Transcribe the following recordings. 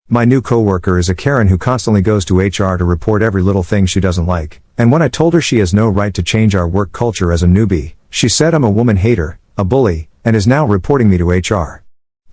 My new coworker is a Karen who constantly goes to HR to report every little thing she doesn't like, and when I told her she has no right to change our work culture as a newbie, she said I'm a woman hater, a bully, and is now reporting me to HR.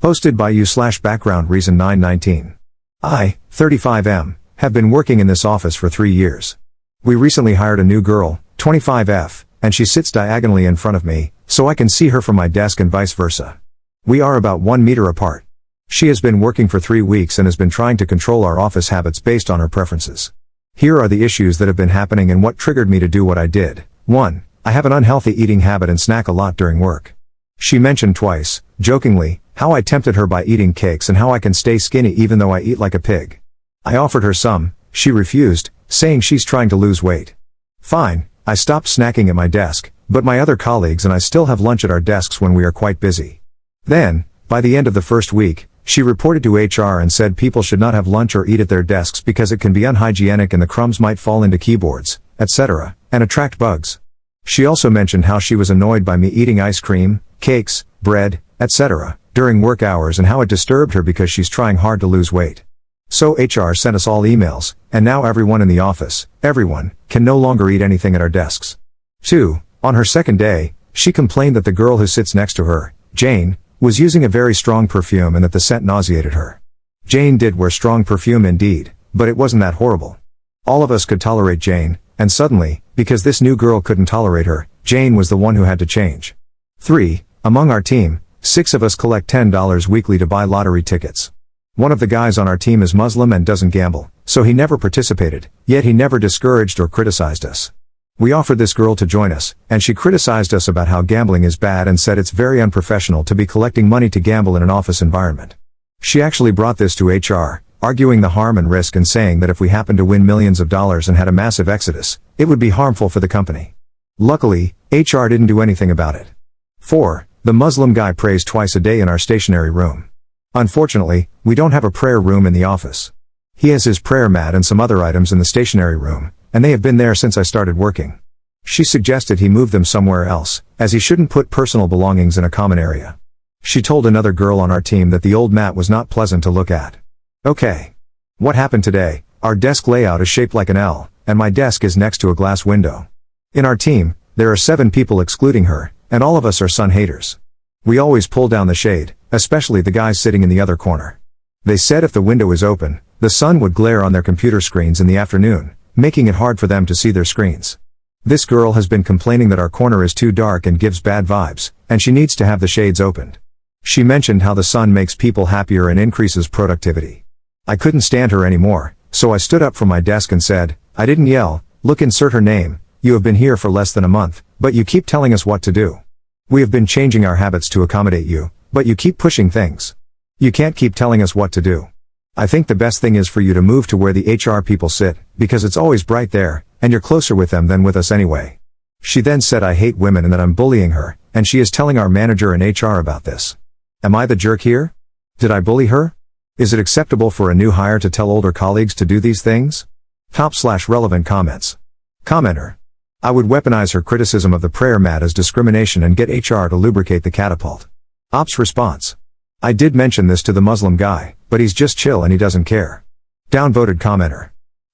Posted by you/background reason 919. I, 35M, have been working in this office for 3 years. We recently hired a new girl, 25F, and she sits diagonally in front of me, so I can see her from my desk and vice versa. We are about 1 meter apart. She has been working for 3 weeks and has been trying to control our office habits based on her preferences. Here are the issues that have been happening and what triggered me to do what I did. 1. I have an unhealthy eating habit and snack a lot during work. She mentioned twice, jokingly, how I tempted her by eating cakes and how I can stay skinny even though I eat like a pig. I offered her some, she refused, saying she's trying to lose weight. Fine, I stopped snacking at my desk, but my other colleagues and I still have lunch at our desks when we are quite busy. Then, by the end of the first week, she reported to HR and said people should not have lunch or eat at their desks because it can be unhygienic and the crumbs might fall into keyboards, etc., and attract bugs. She also mentioned how she was annoyed by me eating ice cream, cakes, bread, etc., during work hours and how it disturbed her because she's trying hard to lose weight. So HR sent us all emails, and now everyone in the office, everyone, can no longer eat anything at our desks. 2. On her second day, she complained that the girl who sits next to her, Jane, was using a very strong perfume and that the scent nauseated her. Jane did wear strong perfume indeed, but it wasn't that horrible. All of us could tolerate Jane, and suddenly, because this new girl couldn't tolerate her, Jane was the one who had to change. 3. Among our team, 6 of us collect $10 weekly to buy lottery tickets. One of the guys on our team is Muslim and doesn't gamble, so he never participated, yet he never discouraged or criticized us. We offered this girl to join us, and she criticized us about how gambling is bad and said it's very unprofessional to be collecting money to gamble in an office environment. She actually brought this to HR, arguing the harm and risk and saying that if we happened to win millions of dollars and had a massive exodus, it would be harmful for the company. Luckily, HR didn't do anything about it. 4. The Muslim guy prays twice a day in our stationery room. Unfortunately, we don't have a prayer room in the office. He has his prayer mat and some other items in the stationery room, and they have been there since I started working. She suggested he move them somewhere else, as he shouldn't put personal belongings in a common area. She told another girl on our team that the old mat was not pleasant to look at. Okay. What happened today? Our desk layout is shaped like an L, and my desk is next to a glass window. In our team, there are 7 people excluding her, and all of us are sun haters. We always pull down the shade, especially the guys sitting in the other corner. They said if the window is open, the sun would glare on their computer screens in the afternoon, making it hard for them to see their screens. This girl has been complaining that our corner is too dark and gives bad vibes, and she needs to have the shades opened. She mentioned how the sun makes people happier and increases productivity. I couldn't stand her anymore, so I stood up from my desk and said, I didn't yell, look, insert her name, you have been here for less than a month, but you keep telling us what to do. We have been changing our habits to accommodate you, but you keep pushing things. You can't keep telling us what to do. I think the best thing is for you to move to where the HR people sit, because it's always bright there, and you're closer with them than with us anyway. She then said I hate women and that I'm bullying her, and she is telling our manager in HR about this. Am I the jerk here? Did I bully her? Is it acceptable for a new hire to tell older colleagues to do these things? Top/relevant comments. Commenter. I would weaponize her criticism of the prayer mat as discrimination and get HR to lubricate the catapult. Ops response. I did mention this to the Muslim guy, but he's just chill and he doesn't care. Downvoted commenter.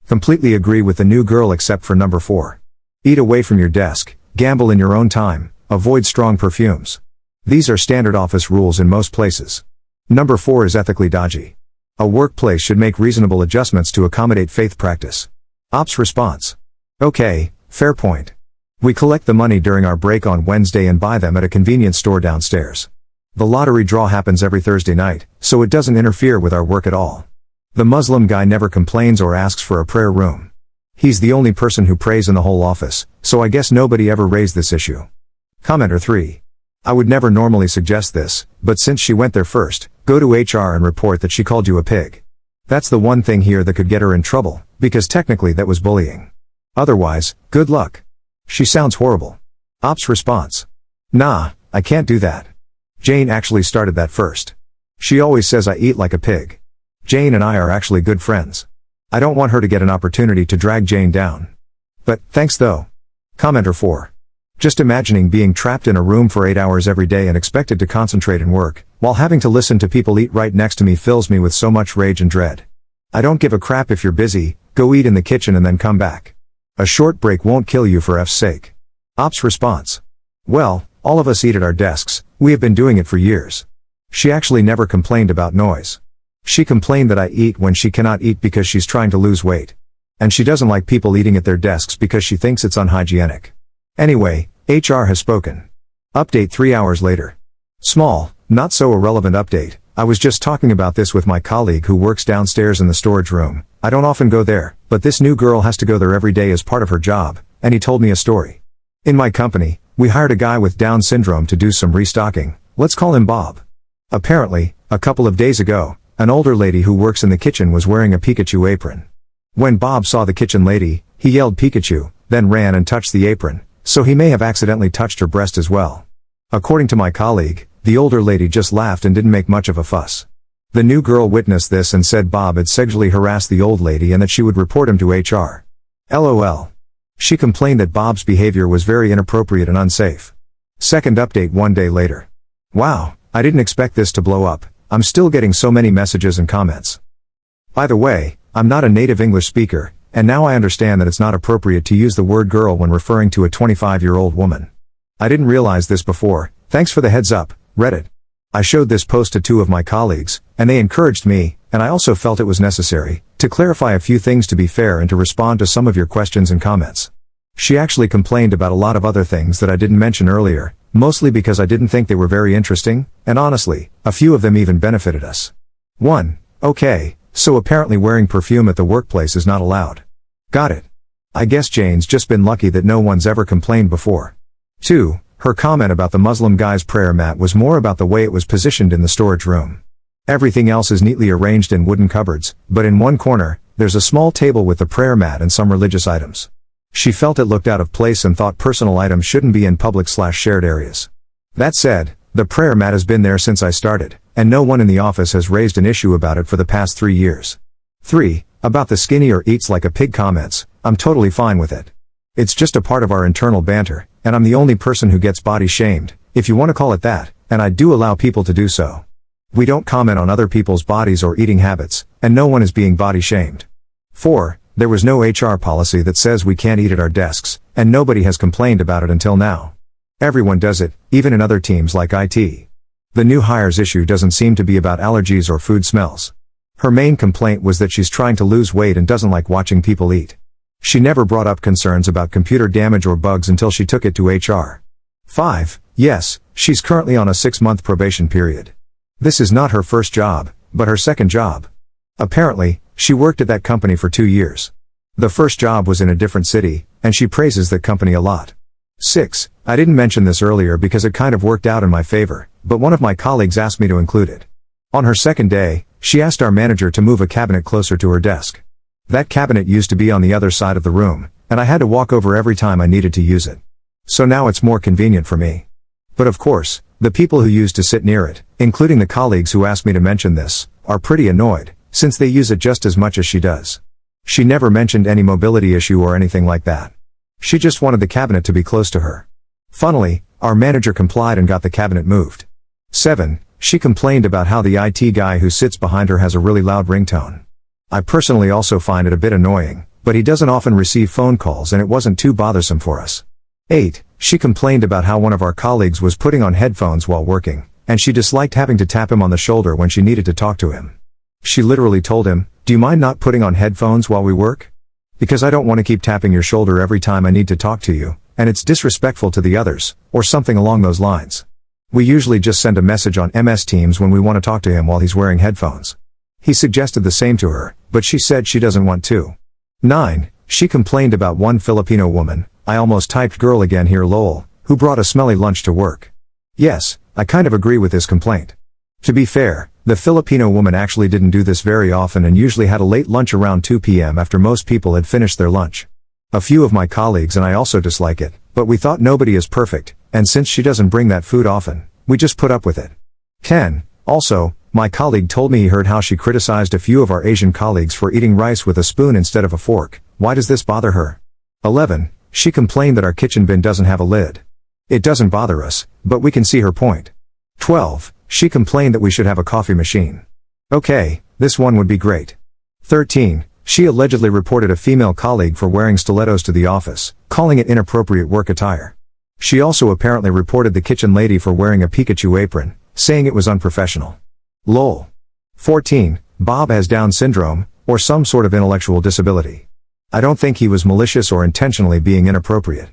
Completely agree with the new girl except for number 4. Eat away from your desk, gamble in your own time, avoid strong perfumes. These are standard office rules in most places. Number 4 is ethically dodgy. A workplace should make reasonable adjustments to accommodate faith practice. Ops response. Okay, fair point. We collect the money during our break on Wednesday and buy them at a convenience store downstairs. The lottery draw happens every Thursday night, so it doesn't interfere with our work at all. The Muslim guy never complains or asks for a prayer room. He's the only person who prays in the whole office, so I guess nobody ever raised this issue. Commenter 3. I would never normally suggest this, but since she went there first, go to HR and report that she called you a pig. That's the one thing here that could get her in trouble, because technically that was bullying. Otherwise, good luck. She sounds horrible. Ops response. Nah, I can't do that. Jane actually started that first. She always says I eat like a pig. Jane and I are actually good friends. I don't want her to get an opportunity to drag Jane down. But, thanks though. Commenter 4. Just imagining being trapped in a room for 8 hours every day and expected to concentrate and work, while having to listen to people eat right next to me fills me with so much rage and dread. I don't give a crap if you're busy, go eat in the kitchen and then come back. A short break won't kill you for F's sake. Ops response. Well, all of us eat at our desks, we have been doing it for years. She actually never complained about noise. She complained that I eat when she cannot eat because she's trying to lose weight. And she doesn't like people eating at their desks because she thinks it's unhygienic. Anyway, HR has spoken. Update 3 hours later. Small, not so irrelevant update. I was just talking about this with my colleague who works downstairs in the storage room. I don't often go there, but this new girl has to go there every day as part of her job, and he told me a story. In my company, we hired a guy with Down syndrome to do some restocking. Let's call him Bob. Apparently, a couple of days ago, an older lady who works in the kitchen was wearing a Pikachu apron. When Bob saw the kitchen lady, he yelled Pikachu, then ran and touched the apron, so he may have accidentally touched her breast as well. According to my colleague, the older lady just laughed and didn't make much of a fuss. The new girl witnessed this and said Bob had sexually harassed the old lady and that she would report him to HR. LOL. She complained that Bob's behavior was very inappropriate and unsafe. Second update 1 day later. Wow, I didn't expect this to blow up. I'm still getting so many messages and comments. By the way, I'm not a native English speaker, and now I understand that it's not appropriate to use the word girl when referring to a 25-year-old woman. I didn't realize this before. Thanks for the heads up, Reddit. I showed this post to 2 of my colleagues, and they encouraged me, and I also felt it was necessary, to clarify a few things to be fair and to respond to some of your questions and comments. She actually complained about a lot of other things that I didn't mention earlier, mostly because I didn't think they were very interesting, and honestly, a few of them even benefited us. 1. Okay, so apparently wearing perfume at the workplace is not allowed. Got it. I guess Jane's just been lucky that no one's ever complained before. 2. Her comment about the Muslim guy's prayer mat was more about the way it was positioned in the storage room. Everything else is neatly arranged in wooden cupboards, but in one corner, there's a small table with the prayer mat and some religious items. She felt it looked out of place and thought personal items shouldn't be in public/shared areas. That said, the prayer mat has been there since I started, and no one in the office has raised an issue about it for the past 3 years. 3. About the skinny or eats like a pig comments, I'm totally fine with it. It's just a part of our internal banter, and I'm the only person who gets body shamed, if you want to call it that, and I do allow people to do so. We don't comment on other people's bodies or eating habits, and no one is being body shamed. 4. There was no HR policy that says we can't eat at our desks, and nobody has complained about it until now. Everyone does it, even in other teams like IT. The new hires issue doesn't seem to be about allergies or food smells. Her main complaint was that she's trying to lose weight and doesn't like watching people eat. She never brought up concerns about computer damage or bugs until she took it to HR. 5. Yes, she's currently on a 6-month probation period. This is not her first job, but her second job. Apparently, she worked at that company for 2 years. The first job was in a different city, and she praises that company a lot. 6. I didn't mention this earlier because it kind of worked out in my favor, but one of my colleagues asked me to include it. On her second day, she asked our manager to move a cabinet closer to her desk. That cabinet used to be on the other side of the room, and I had to walk over every time I needed to use it. So now it's more convenient for me. But of course, the people who used to sit near it, including the colleagues who asked me to mention this, are pretty annoyed, since they use it just as much as she does. She never mentioned any mobility issue or anything like that. She just wanted the cabinet to be close to her. Funnily, our manager complied and got the cabinet moved. 7. She complained about how the IT guy who sits behind her has a really loud ringtone. I personally also find it a bit annoying, but he doesn't often receive phone calls and it wasn't too bothersome for us. 8. She complained about how one of our colleagues was putting on headphones while working, and she disliked having to tap him on the shoulder when she needed to talk to him. She literally told him, "Do you mind not putting on headphones while we work? Because I don't want to keep tapping your shoulder every time I need to talk to you, and it's disrespectful to the others," or something along those lines. We usually just send a message on MS Teams when we want to talk to him while he's wearing headphones. He suggested the same to her, but she said she doesn't want to. 9. She complained about one Filipino woman, I almost typed girl again here lol, who brought a smelly lunch to work. Yes, I kind of agree with this complaint. To be fair, the Filipino woman actually didn't do this very often and usually had a late lunch around 2 p.m. after most people had finished their lunch. A few of my colleagues and I also dislike it, but we thought nobody is perfect, and since she doesn't bring that food often, we just put up with it. 10. Also, my colleague told me he heard how she criticized a few of our Asian colleagues for eating rice with a spoon instead of a fork. Why does this bother her? 11. She complained that our kitchen bin doesn't have a lid. It doesn't bother us, but we can see her point. 12. She complained that we should have a coffee machine. Okay, this one would be great. 13. She allegedly reported a female colleague for wearing stilettos to the office, calling it inappropriate work attire. She also apparently reported the kitchen lady for wearing a Pikachu apron, saying it was unprofessional. Lol. 14. Bob has Down syndrome, or some sort of intellectual disability. I don't think he was malicious or intentionally being inappropriate.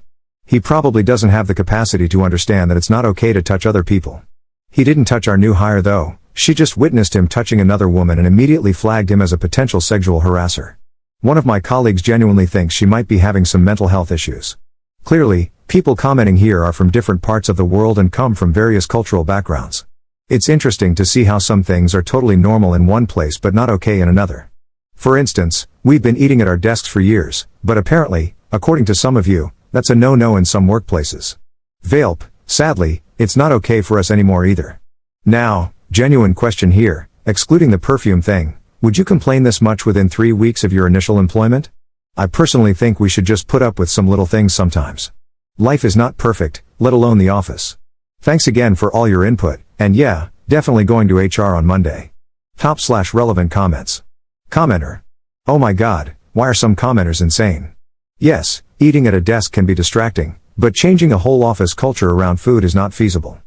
He probably doesn't have the capacity to understand that it's not okay to touch other people. He didn't touch our new hire though. She just witnessed him touching another woman and immediately flagged him as a potential sexual harasser. One of my colleagues genuinely thinks she might be having some mental health issues. Clearly, people commenting here are from different parts of the world and come from various cultural backgrounds. It's interesting to see how some things are totally normal in one place but not okay in another. For instance, we've been eating at our desks for years, but apparently, according to some of you, that's a no-no in some workplaces. Vape, sadly, it's not okay for us anymore either. Now, genuine question here, excluding the perfume thing, would you complain this much within 3 weeks of your initial employment? I personally think we should just put up with some little things sometimes. Life is not perfect, let alone the office. Thanks again for all your input, and yeah, definitely going to HR on Monday. Top/relevant comments. Commenter. Oh my god, why are some commenters insane? Yes, eating at a desk can be distracting, but changing a whole office culture around food is not feasible.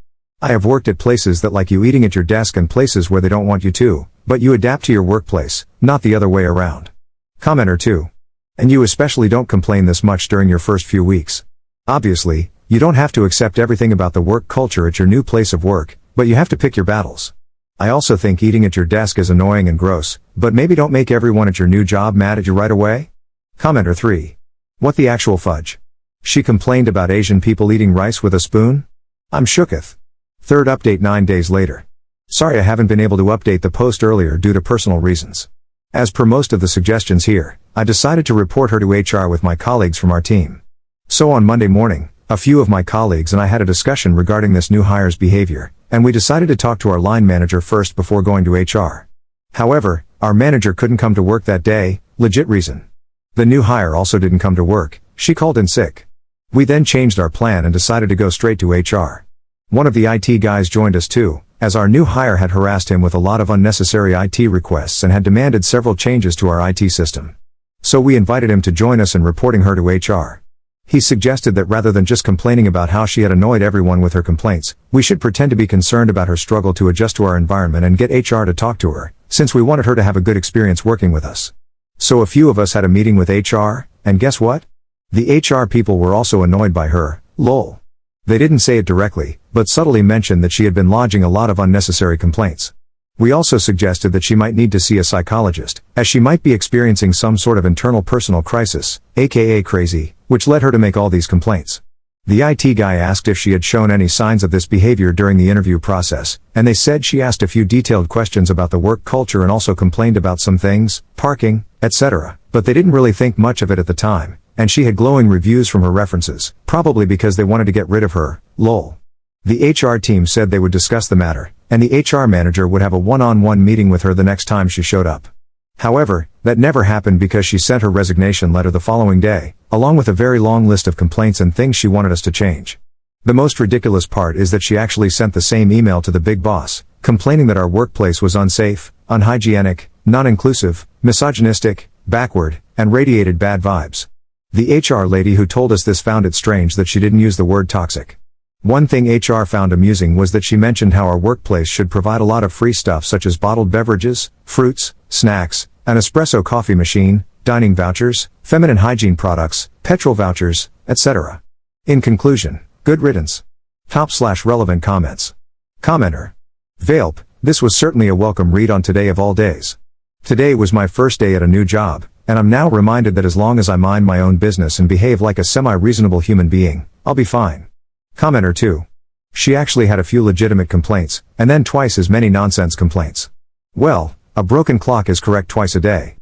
I have worked at places that like you eating at your desk and places where they don't want you to, but you adapt to your workplace, not the other way around. Commenter 2. And you especially don't complain this much during your first few weeks. Obviously, you don't have to accept everything about the work culture at your new place of work, but you have to pick your battles. I also think eating at your desk is annoying and gross, but maybe don't make everyone at your new job mad at you right away. Commenter 3. What the actual fudge? She complained about Asian people eating rice with a spoon? I'm shooketh. Third update 9 days later. Sorry I haven't been able to update the post earlier due to personal reasons. As per most of the suggestions here, I decided to report her to HR with my colleagues from our team. So on Monday morning, a few of my colleagues and I had a discussion regarding this new hire's behavior, and we decided to talk to our line manager first before going to HR. However, our manager couldn't come to work that day, legit reason. The new hire also didn't come to work, she called in sick. We then changed our plan and decided to go straight to HR. One of the IT guys joined us too, as our new hire had harassed him with a lot of unnecessary IT requests and had demanded several changes to our IT system. So we invited him to join us in reporting her to HR. He suggested that rather than just complaining about how she had annoyed everyone with her complaints, we should pretend to be concerned about her struggle to adjust to our environment and get HR to talk to her, since we wanted her to have a good experience working with us. So a few of us had a meeting with HR, and guess what? The HR people were also annoyed by her, lol. They didn't say it directly, but subtly mentioned that she had been lodging a lot of unnecessary complaints. We also suggested that she might need to see a psychologist, as she might be experiencing some sort of internal personal crisis, aka crazy, which led her to make all these complaints. The IT guy asked if she had shown any signs of this behavior during the interview process, and they said she asked a few detailed questions about the work culture and also complained about some things, parking, etc., but they didn't really think much of it at the time, and she had glowing reviews from her references, probably because they wanted to get rid of her, lol. The HR team said they would discuss the matter, and the HR manager would have a one-on-one meeting with her the next time she showed up. However, that never happened because she sent her resignation letter the following day, along with a very long list of complaints and things she wanted us to change. The most ridiculous part is that she actually sent the same email to the big boss, complaining that our workplace was unsafe, unhygienic, non-inclusive, misogynistic, backward, and radiated bad vibes. The HR lady who told us this found it strange that she didn't use the word toxic. One thing HR found amusing was that she mentioned how our workplace should provide a lot of free stuff such as bottled beverages, fruits, snacks, an espresso coffee machine, dining vouchers, feminine hygiene products, petrol vouchers, etc. In conclusion, good riddance. Top/relevant comments. Commenter. Vape, this was certainly a welcome read on today of all days. Today was my first day at a new job, and I'm now reminded that as long as I mind my own business and behave like a semi-reasonable human being, I'll be fine. Commenter 2. She actually had a few legitimate complaints, and then twice as many nonsense complaints. Well, a broken clock is correct twice a day.